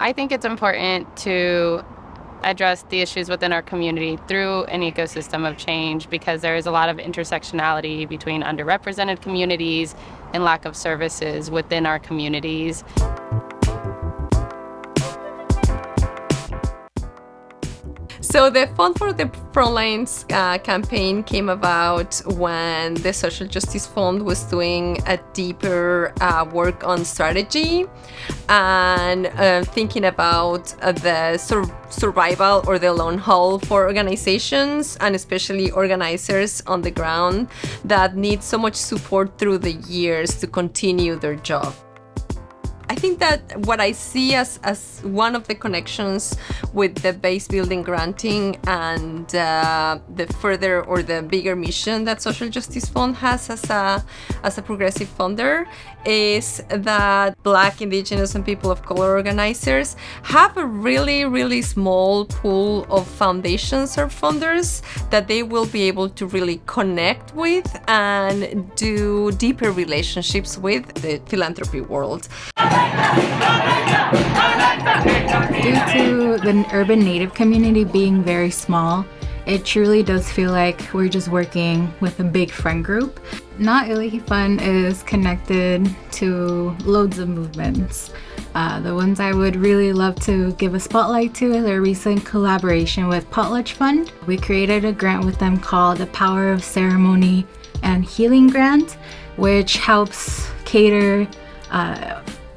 I think it's important to address the issues within our community through an ecosystem of change because there is a lot of intersectionality between underrepresented communities and lack of services within our communities. So the Fund for the Frontlines campaign came about when the Social Justice Fund was doing a deeper work on strategy and thinking about the survival or the long haul for organizations, and especially organizers on the ground that need so much support through the years to continue their job. I think that what I see as one of the connections with the base building granting and the further or the bigger mission that Social Justice Fund has as a progressive funder is that Black, Indigenous, and people of color organizers have a really, really small pool of foundations or funders that they will be able to really connect with and do deeper relationships with the philanthropy world. Due to the urban Native community being very small, it truly does feel like we're just working with a big friend group. Not Illihi Fund is connected to loads of movements. The ones I would really love to give a spotlight to is our recent collaboration with Potlatch Fund. We created a grant with them called the Power of Ceremony and Healing Grant, which helps cater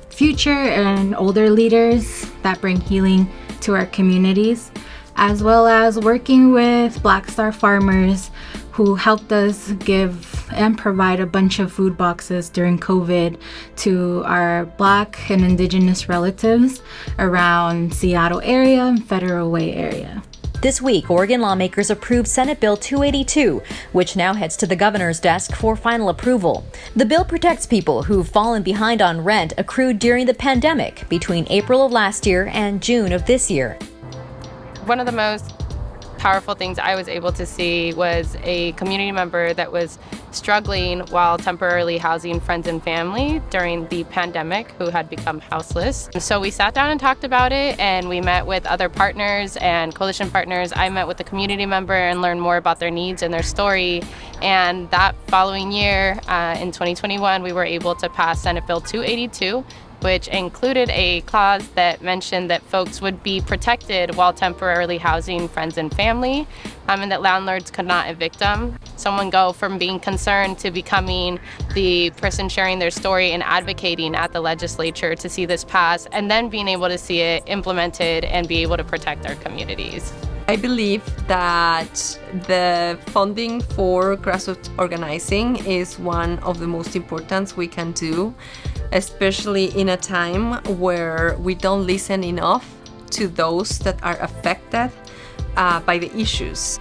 future and older leaders that bring healing to our communities, as well as working with Black Star farmers who helped us give and provide a bunch of food boxes during COVID to our Black and Indigenous relatives around Seattle area and Federal Way area. This week, Oregon lawmakers approved Senate Bill 282, which now heads to the governor's desk for final approval. The bill protects people who've fallen behind on rent accrued during the pandemic between April of last year and June of this year. One of the most powerful things I was able to see was a community member that was struggling while temporarily housing friends and family during the pandemic who had become houseless. So we sat down and talked about it, and we met with other partners and coalition partners. I met with the community member and learned more about their needs and their story. And that following year, in 2021, we were able to pass Senate Bill 282, which included a clause that mentioned that folks would be protected while temporarily housing friends and family, and that landlords could not evict them. Someone go from being concerned to becoming the person sharing their story and advocating at the legislature to see this pass, and then being able to see it implemented and be able to protect our communities. I believe that the funding for grassroots organizing is one of the most important we can do, especially in a time where we don't listen enough to those that are affected by the issues.